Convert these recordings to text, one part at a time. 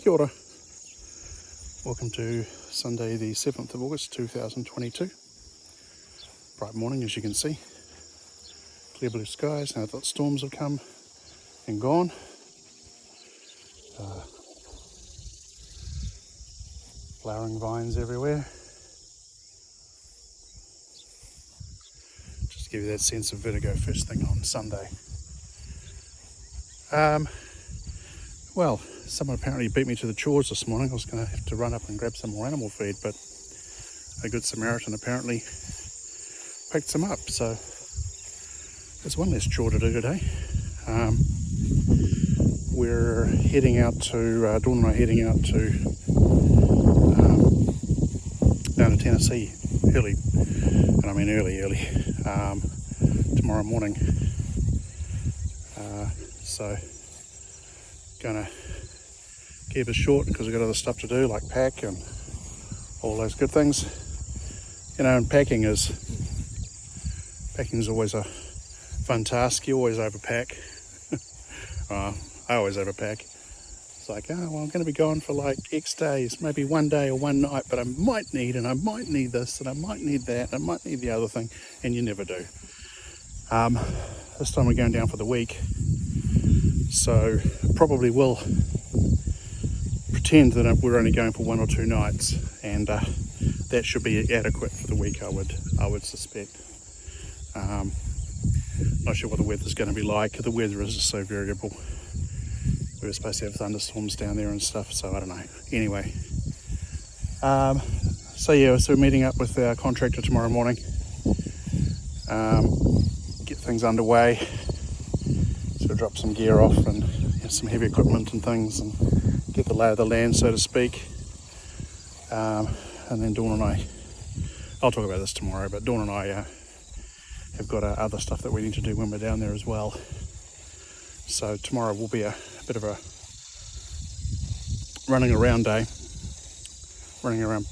Kia ora. Welcome to Sunday the 7th of August 2022. Bright morning, as you can see. Clear blue skies. Now that storms have come and gone. Flowering vines everywhere. Just to give you that sense of vertigo first thing on Sunday. Well, someone apparently beat me to the chores this morning. I was going to have to run up and grab some more animal feed, but a good Samaritan apparently picked some up. So there's one less chore to do today. We're heading out to, Dawn and I are heading out to down to Tennessee early, and I mean early, tomorrow morning. So gonna keep it short because we've got other stuff to do like pack and all those good things. You know, and packing is always a fun task. You always overpack. I always overpack. It's like, oh well, I'm going to be gone for like X days, maybe one day or one night, but I might need this and I might need that and I might need the other thing, and you never do. This time we're going down for the week, so probably will pretend that we're only going for 1 or 2 nights, and that should be adequate for the week, I would suspect. Not sure what the weather's going to be like. The weather is just so variable. We were supposed to have thunderstorms down there and stuff, so I don't know. Anyway, so we're meeting up with our contractor tomorrow morning. Get things underway. Sort of drop some gear off and some heavy equipment and things, and get the lay of the land, so to speak. And then Dawn and I'll talk about this tomorrow, but Dawn and I have got other stuff that we need to do when we're down there as well. So tomorrow will be a bit of a running around day, running around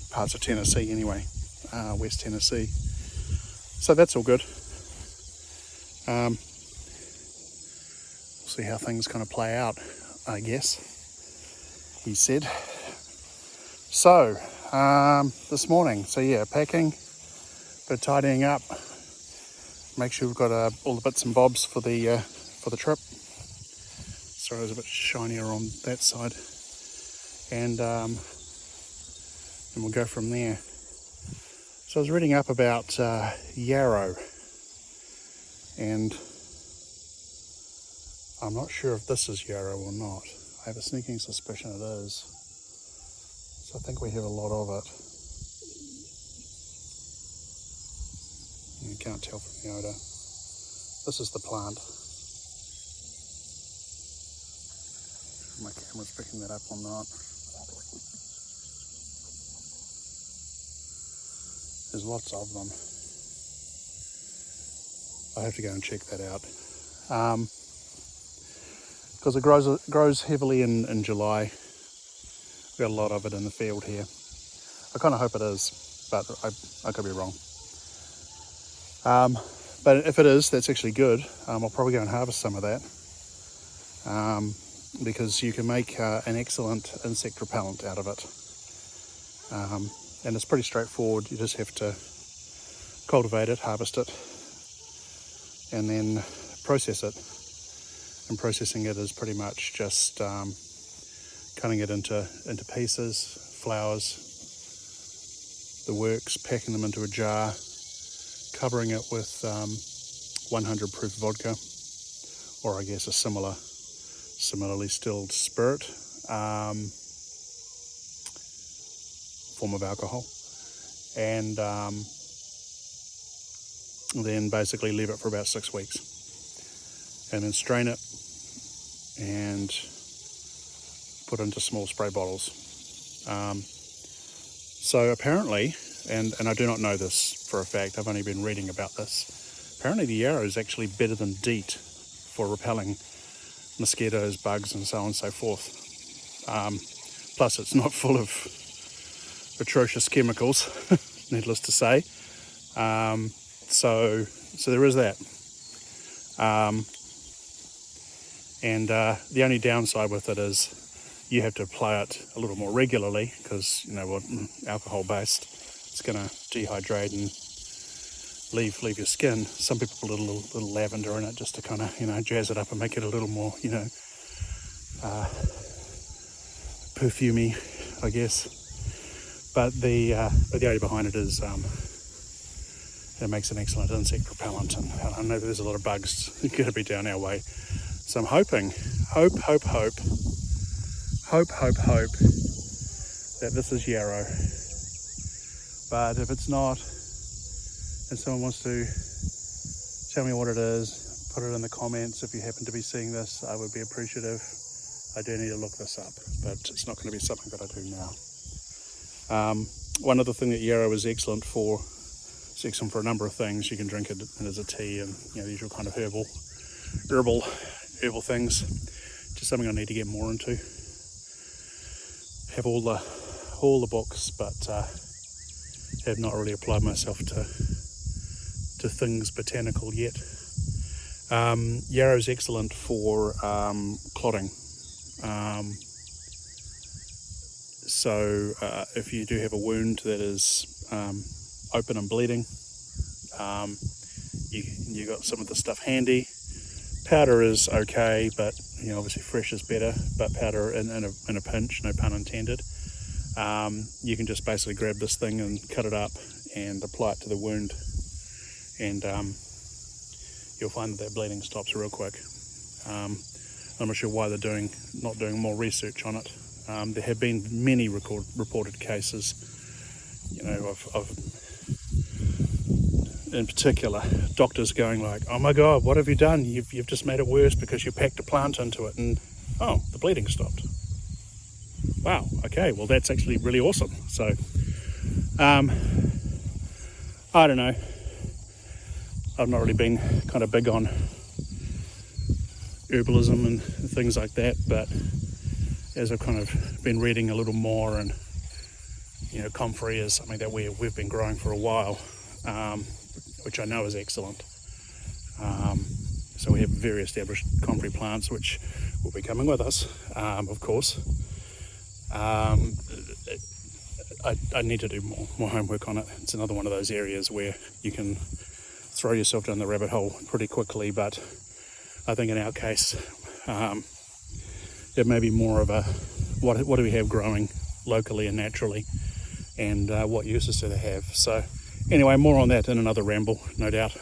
parts of Tennessee anyway, West Tennessee. So that's all good. We'll see how things kind of play out, I guess, he said. So, this morning, packing, bit of tidying up, make sure we've got all the bits and bobs for the trip. Sorry, it was a bit shinier on that side. And we'll go from there. So I was reading up about Yarrow, and I'm not sure if this is Yarrow or not. I have a sneaking suspicion it is. So I think we have a lot of it. You can't tell from the odour. This is the plant. If my camera's picking that up or not. There's lots of them. I have to go and check that out. Because it grows heavily in July. We've got a lot of it in the field here. I kind of hope it is, but I could be wrong. But if it is, that's actually good. I'll probably go and harvest some of that, because you can make an excellent insect repellent out of it. And it's pretty straightforward. You just have to cultivate it, harvest it, and then process it. And processing it is pretty much just cutting it into pieces, flowers, the works, packing them into a jar, covering it with 100 proof vodka, or I guess a similarly stilled spirit, form of alcohol, and then basically leave it for about 6 weeks, and then strain it and put into small spray bottles. So apparently, and I do not know this for a fact, I've only been reading about this, apparently the Yarrow is actually better than DEET for repelling mosquitoes, bugs and so on and so forth. Plus it's not full of atrocious chemicals, needless to say. So there is that. And the only downside with it is you have to apply it a little more regularly because, alcohol based, it's going to dehydrate and leave your skin. Some people put a little lavender in it just to kind of, jazz it up and make it a little more, perfumey, I guess. But the idea behind it is it makes an excellent insect repellent, and I know there's a lot of bugs going to be down our way. So I'm hoping that this is Yarrow. But if it's not, and someone wants to tell me what it is, put it in the comments. If you happen to be seeing this, I would be appreciative. I do need to look this up, but it's not going to be something that I do now. One other thing that Yarrow is excellent for, it's excellent for a number of things. You can drink it as a tea and the usual kind of herbal things. Just something I need to get more into. Have all the books, but have not really applied myself to things botanical yet. Yarrow is excellent for clotting. So if you do have a wound that is open and bleeding, you got some of the stuff handy. Powder is okay, but obviously fresh is better. But powder in a pinch, no pun intended. You can just basically grab this thing and cut it up and apply it to the wound, and you'll find that bleeding stops real quick. I'm not sure why they're not doing more research on it. There have been many reported cases, of in particular doctors going like, "Oh my God, what have you done? You've just made it worse because you packed a plant into it, and the bleeding stopped." Wow. Okay. Well, that's actually really awesome. So, I don't know. I've not really been kind of big on herbalism and things like that, but as I've kind of been reading a little more, and Comfrey is something that we've been growing for a while, which I know is excellent. So we have very established Comfrey plants which will be coming with us, of course. I need to do more homework on it. It's another one of those areas where you can throw yourself down the rabbit hole pretty quickly, but I think in our case, it may be more of a what do we have growing locally and naturally, and what uses do they have. So anyway, more on that in another ramble, no doubt.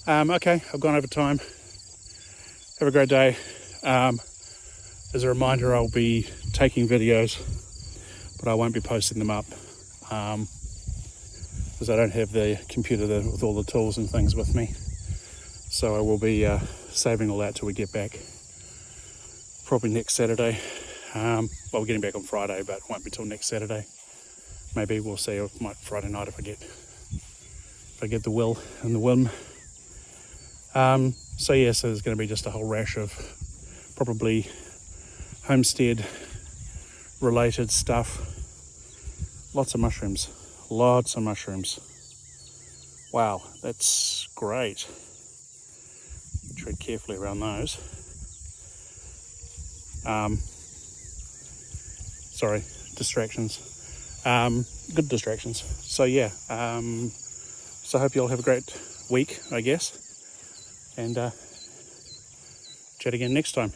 Okay, I've gone over time. Have a great day. As a reminder, I'll be taking videos, but I won't be posting them up because I don't have the computer with all the tools and things with me. So I will be saving all that till we get back, probably next Saturday. Well, we're getting back on Friday, but it won't be till next Saturday. Maybe we'll see. It might Friday night if I get the will and the whim. So there's going to be just a whole rash of probably homestead related stuff. Lots of mushrooms. Wow, that's great. Tread carefully around those. Sorry, distractions. Good distractions. So so I hope you all have a great week, I guess, and chat again next time.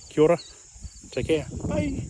Kia ora, take care, bye.